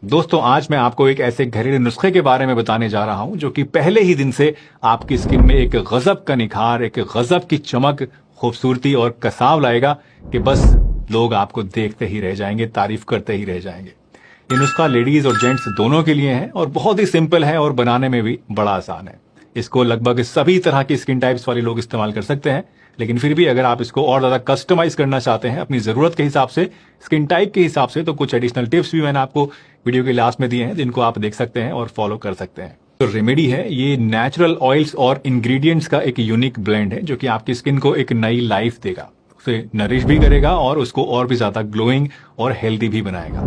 दोस्तों, आज मैं आपको एक ऐसे घरेलू नुस्खे के बारे में बताने जा रहा हूं जो कि पहले ही दिन से आपकी स्किन में एक गजब का निखार, एक गजब की चमक, खूबसूरती और कसाव लाएगा कि बस लोग आपको देखते ही रह जाएंगे, तारीफ करते ही रह जाएंगे। ये नुस्खा लेडीज और जेंट्स दोनों के लिए है और बहुत ही सिंपल है और बनाने में भी बड़ा आसान है। इसको लगभग सभी तरह की स्किन टाइप्स वाले लोग इस्तेमाल कर सकते हैं, लेकिन फिर भी अगर आप इसको और ज्यादा कस्टमाइज करना चाहते हैं अपनी जरूरत के हिसाब से, स्किन टाइप के हिसाब से, तो कुछ एडिशनल टिप्स भी मैंने आपको वीडियो के लास्ट में दिए हैं जिनको आप देख सकते हैं और फॉलो कर सकते हैं। तो रेमेडी है ये नेचुरल ऑयल्स और इंग्रेडिएंट्स का एक यूनिक ब्लेंड है जो कि आपकी स्किन को एक नई लाइफ देगा, उसे नरिश भी करेगा और उसको और भी ज्यादा ग्लोइंग और हेल्दी भी बनाएगा।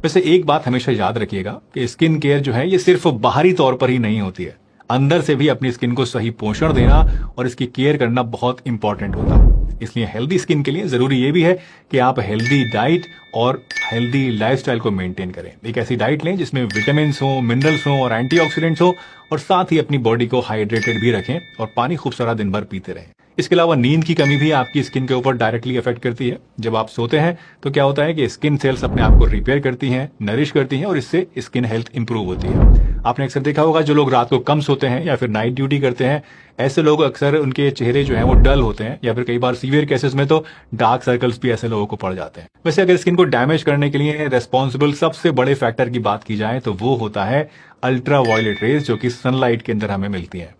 वैसे एक बात हमेशा याद रखिएगा कि स्किन केयर जो है ये सिर्फ बाहरी तौर पर ही नहीं होती है, अंदर से भी अपनी स्किन को सही पोषण देना और इसकी केयर करना बहुत इंपॉर्टेंट होता है। इसलिए हेल्दी स्किन के लिए जरूरी ये भी है कि आप हेल्दी डाइट और हेल्दी लाइफस्टाइल को मेंटेन करें। एक ऐसी डाइट लें जिसमें विटामिन हो, मिनरल्स हो और एंटीऑक्सीडेंट्स हो, और साथ ही अपनी बॉडी को हाइड्रेटेड भी रखें और पानी खूब सारा दिन भर पीते रहें। इसके अलावा नींद की कमी भी आपकी स्किन के ऊपर डायरेक्टली अफेक्ट करती है। जब आप सोते हैं तो क्या होता है कि स्किन सेल्स अपने आप को रिपेयर करती हैं, नरिश करती हैं और इससे स्किन हेल्थ इंप्रूव होती है। आपने अक्सर देखा होगा जो लोग रात को कम सोते हैं या फिर नाइट ड्यूटी करते हैं, ऐसे लोग अक्सर उनके चेहरे जो हैं वो डल होते हैं या फिर कई बार सीवियर केसेस में तो डार्क सर्कल्स भी ऐसे लोगों को पड़ जाते हैं। वैसे अगर स्किन को डैमेज करने के लिए रेस्पॉन्सिबल सबसे बड़े फैक्टर की बात की जाए तो वो होता है अल्ट्रा वायलेट रेज, जो कि सनलाइट के अंदर हमें मिलती है।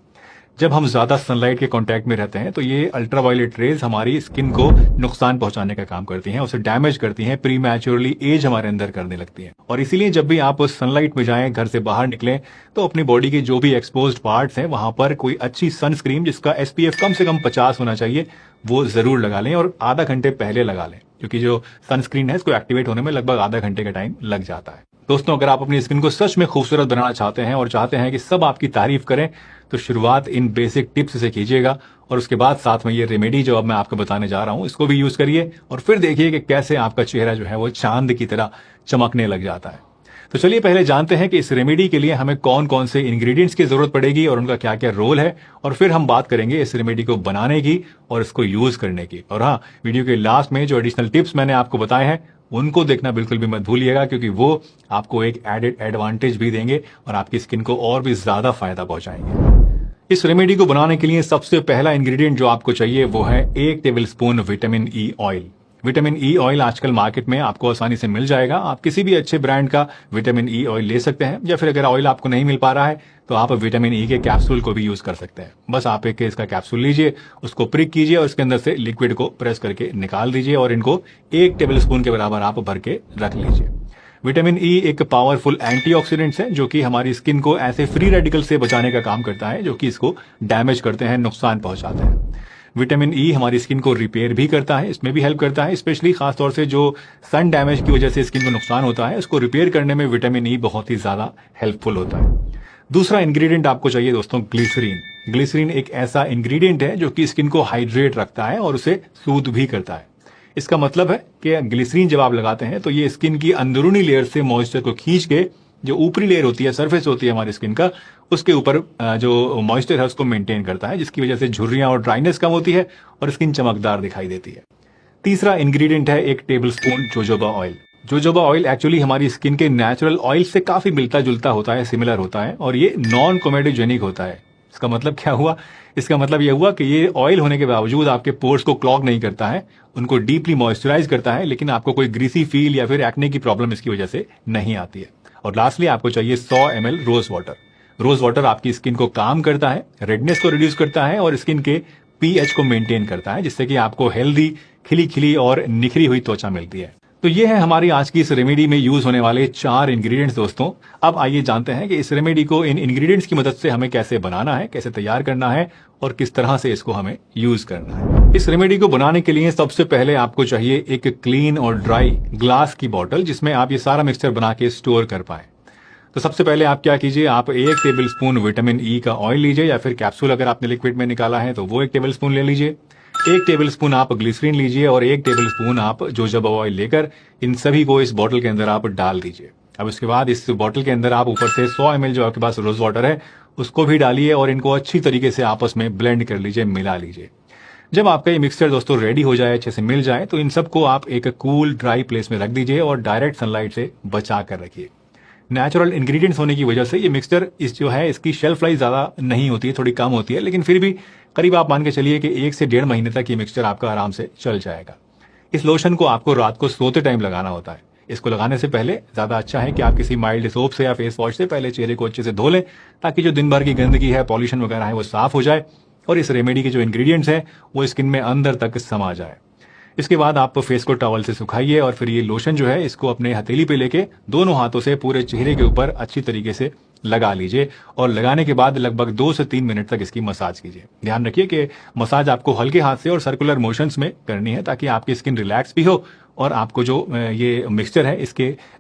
जब हम ज्यादा सनलाइट के कांटेक्ट में रहते हैं तो ये अल्ट्रावायलेट रेज हमारी स्किन को नुकसान पहुंचाने का काम करती हैं, उसे डैमेज करती हैं, प्रीमैच्योरली एज हमारे अंदर करने लगती हैं। और इसीलिए जब भी आप सनलाइट में जाएं, घर से बाहर निकलें, तो अपनी बॉडी के जो भी एक्सपोज्ड पार्ट्स हैं वहां पर कोई अच्छी सनस्क्रीन जिसका SPF कम से कम 50 होना चाहिए वो जरूर लगा लें और आधा घंटे पहले लगा लें, क्योंकि जो सनस्क्रीन है इसको एक्टिवेट होने में लगभग आधा घंटे का टाइम लग जाता है। दोस्तों, अगर आप अपनी स्किन को सच में खूबसूरत बनाना चाहते हैं और चाहते हैं कि सब आपकी तारीफ करें, तो शुरुआत इन बेसिक टिप्स से कीजिएगा और उसके बाद साथ में ये रेमेडी जो अब मैं आपको बताने जा रहा हूं इसको भी यूज करिए और फिर देखिए कि कैसे आपका चेहरा जो है वो चांद की तरह चमकने लग जाता है। तो चलिए पहले जानते हैं कि इस रेमेडी के लिए हमें कौन कौन से इंग्रेडिएंट्स की जरूरत पड़ेगी और उनका क्या क्या रोल है, और फिर हम बात करेंगे इस रेमेडी को बनाने की और इसको यूज करने की। और हाँ, वीडियो के लास्ट में जो एडिशनल टिप्स मैंने आपको बताए हैं उनको देखना बिल्कुल भी मत भूलिएगा, क्योंकि वो आपको एक एडेड एडवांटेज भी देंगे और आपकी स्किन को और भी ज्यादा फायदा पहुंचाएंगे। इस रेमेडी को बनाने के लिए सबसे पहला इंग्रेडिएंट जो आपको चाहिए वो है 1 tablespoon vitamin E oil. Vitamin E oil आजकल मार्केट में आपको आसानी से मिल जाएगा। आप किसी भी अच्छे ब्रांड का विटामिन ई ऑयल ले सकते हैं, या फिर अगर ऑयल आपको नहीं मिल पा रहा है तो आप विटामिन ई के कैप्सूल को भी यूज कर सकते हैं। बस आप एक इसका कैप्सूल लीजिए, उसको प्रिक कीजिए और इसके अंदर से लिक्विड को प्रेस करके निकाल दीजिए और इनको 1 टेबलस्पून के बराबर आप भर के रख लीजिए। विटामिन ई एक पावरफुल एंटीऑक्सीडेंट्स है जो कि हमारी स्किन को ऐसे फ्री रेडिकल से बचाने का काम करता है जो कि इसको डैमेज करते हैं, नुकसान पहुंचाते हैं। विटामिन ई हमारी स्किन को रिपेयर भी करता है, इसमें भी हेल्प करता है। स्पेशली खासतौर से जो सन डैमेज की वजह से स्किन को नुकसान होता है उसको रिपेयर करने में विटामिन ई बहुत ही ज्यादा हेल्पफुल होता है। दूसरा इंग्रेडिएंट आपको चाहिए दोस्तों ग्लिसरीन। ग्लिसरीन एक ऐसा इंग्रेडिएंट है जो कि स्किन को हाइड्रेट रखता है और उसे सूद भी करता है। इसका मतलब है कि ग्लिसरीन जब आप लगाते हैं तो ये स्किन की अंदरूनी लेयर से मॉइस्चर को खींच के जो ऊपरी लेयर होती है, सरफेस होती है हमारी स्किन का, उसके ऊपर जो मॉइस्चर है उसको मेंटेन करता है, जिसकी वजह से झुर्रियां और ड्राइनेस कम होती है और स्किन चमकदार दिखाई देती है। तीसरा इंग्रेडिएंट है 1 tablespoon jojoba oil. Jojoba oil actually हमारी स्किन के नेचुरल ऑयल से काफी मिलता जुलता होता है, सिमिलर होता है, और ये नॉन कोमेडोजेनिक होता है। इसका मतलब क्या हुआ? इसका मतलब यह हुआ कि ये ऑयल होने के बावजूद आपके पोर्स को क्लॉग नहीं करता है, उनको डीपली मॉइस्चराइज करता है, लेकिन आपको कोई ग्रीसी फील या फिर एक्ने की प्रॉब्लम इसकी वजह से नहीं आती है। और लास्टली आपको चाहिए 100 ml rose water. Rose water आपकी स्किन को काम करता है, रेडनेस को रिड्यूस करता है और स्किन के pH को मेंटेन करता है, जिससे कि आपको हेल्दी, खिली खिली और निखरी हुई त्वचा मिलती है। तो ये है हमारी आज की इस रेमेडी में यूज होने वाले 4 इंग्रेडिएंट्स दोस्तों। अब आइए जानते हैं कि इस रेमेडी को इन इंग्रेडिएंट्स की मदद से हमें कैसे बनाना है, कैसे तैयार करना है और किस तरह से इसको हमें यूज करना है। इस रेमेडी को बनाने के लिए सबसे पहले आपको चाहिए एक क्लीन और ड्राई ग्लास की बॉटल जिसमें आप ये सारा मिक्सचर बना के स्टोर कर पाए। तो सबसे पहले आप क्या कीजिए, आप 1 टेबलस्पून विटामिन ई का ऑयल लीजिए, या फिर कैप्सूल अगर आपने लिक्विड में निकाला है तो वो 1 टेबलस्पून ले लीजिए। 1 टेबलस्पून आप ग्लिसरीन लीजिए और 1 टेबलस्पून आप जोजोबा ऑयल लेकर इन सभी को इस बॉटल के अंदर आप डाल दीजिए। अब उसके बाद इस बॉटल के अंदर आप ऊपर से 100 ml जो आपके पास रोज वाटर है उसको भी डालिए और इनको अच्छी तरीके से आपस में ब्लेंड कर लीजिए, मिला लीजिए। जब आपका ये मिक्सचर दोस्तों रेडी हो जाए, अच्छे से मिल जाए, तो इन सबको आप एक कूल ड्राई प्लेस में रख दीजिए और डायरेक्ट सनलाइट से बचा कर रखिए। नेचुरल इंग्रेडिएंट्स होने की वजह से ये मिक्सचर इस जो है इसकी शेल्फ लाइफ ज़्यादा नहीं होती है, थोड़ी कम होती है, लेकिन फिर भी करीब आप मान के चलिए कि 1 से 1.5 महीने तक ये मिक्सचर आपका आराम से चल जाएगा। इस लोशन को आपको रात को सोते टाइम लगाना होता है। इसको लगाने से पहले ज़्यादा अच्छा है कि आप किसी माइल्ड सोप से या फेस वॉश से पहले चेहरे को अच्छे से धो लें, ताकि जो दिन भर की गंदगी है, पॉल्यूशन वगैरह है, वो साफ हो जाए और इस रेमेडी के जो इंग्रेडिएंट्स हैं वो स्किन में अंदर तक समा जाए। इसके बाद आप फेस को टॉवल से सुखाइए और फिर ये लोशन जो है इसको अपने हथेली पे लेके दोनों हाथों से पूरे चेहरे के ऊपर अच्छी तरीके से लगा लीजिए और लगाने के बाद लगभग 2 से 3 मिनट तक इसकी मसाज कीजिए। ध्यान रखिए कि मसाज आपको हल्के हाथ से और सर्कुलर मोशंस में करनी है, ताकि आपकी स्किन रिलैक्स भी हो और आपको जो ये मिक्सचर है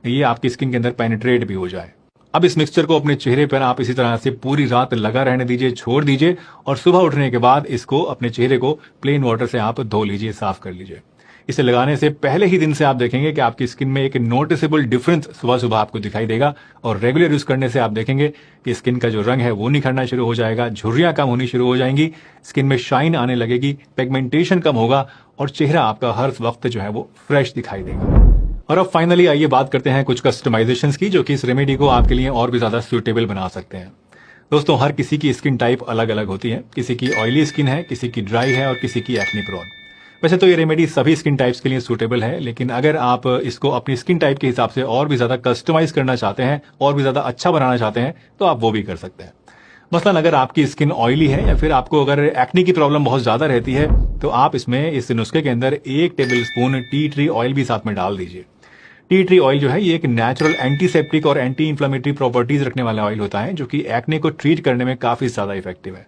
ये आपकी स्किन के अंदर पेनिट्रेट भी हो जाए। अब इस मिक्सचर को अपने चेहरे पर आप इसी तरह से पूरी रात लगा रहने दीजिए, छोड़ दीजिए और सुबह उठने के बाद इसको अपने चेहरे को प्लेन वाटर से आप धो लीजिए, साफ कर लीजिए। इसे लगाने से पहले ही दिन से आप देखेंगे कि आपकी स्किन में एक नोटिसेबल डिफरेंस सुबह सुबह आपको दिखाई देगा और रेगुलर यूज करने से आप देखेंगे कि स्किन का जो रंग है वो निखरना शुरू हो जाएगा, झुर्रियां कम होनी शुरू हो जाएंगी, स्किन में शाइन आने लगेगी, पिगमेंटेशन कम होगा और चेहरा आपका हर वक्त जो है वो फ्रेश दिखाई देगा। और अब फाइनली आइए बात करते हैं कुछ कस्टमाइजेशंस की, जो कि इस रेमेडी को आपके लिए और भी ज्यादा सूटेबल बना सकते हैं। दोस्तों, हर किसी की स्किन टाइप अलग अलग होती है। किसी की ऑयली स्किन है, किसी की ड्राई है और किसी की एक्ने प्रोन। वैसे तो ये रेमेडी सभी स्किन टाइप्स के लिए सूटेबल है, लेकिन अगर आप इसको अपनी स्किन टाइप के हिसाब से और भी ज्यादा कस्टमाइज करना चाहते हैं, और भी ज्यादा अच्छा बनाना चाहते हैं, तो आप वो भी कर सकते हैं। मसलन अगर आपकी स्किन ऑयली है या फिर आपको अगर एक्ने की प्रॉब्लम बहुत ज्यादा रहती है, तो आप इसमें इस नुस्खे के अंदर 1 table spoon tea tree oil भी साथ में डाल दीजिए। टी ट्री ऑयल जो है ये एक नेचुरल एंटीसेप्टिक और एंटी इंफ्लेमेटरी प्रॉपर्टीज रखने वाला ऑयल होता है, जो कि एक्ने को ट्रीट करने में काफी ज्यादा इफेक्टिव है।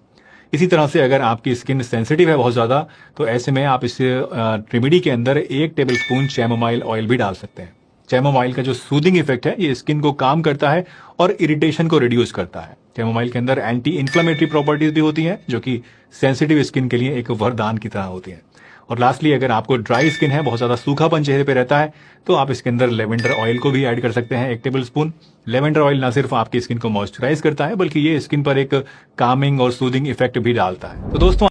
इसी तरह से अगर आपकी स्किन सेंसिटिव है बहुत ज्यादा, तो ऐसे में आप इस रेमेडी के अंदर 1 टेबल स्पून चैमोमाइल ऑयल भी डाल सकते हैं। चैमोमाइल का जो सूदिंग इफेक्ट है ये स्किन को काम करता है और इरिटेशन को रिड्यूस करता है। चैमोमाइल के अंदर एंटी इंफ्लेमेटरी प्रॉपर्टीज भी होती हैं, जो कि सेंसिटिव स्किन के लिए एक वरदान की तरह होती हैं। और लास्टली, अगर आपको ड्राई स्किन है, बहुत ज्यादा सूखापन चेहरे पे रहता है, तो आप इसके अंदर लेवेंडर ऑयल को भी ऐड कर सकते हैं 1 टेबल स्पून। लेवेंडर ऑयल ना सिर्फ आपकी स्किन को मॉइस्चराइज करता है, बल्कि ये स्किन पर एक कामिंग और सूदिंग इफेक्ट भी डालता है। तो दोस्तों,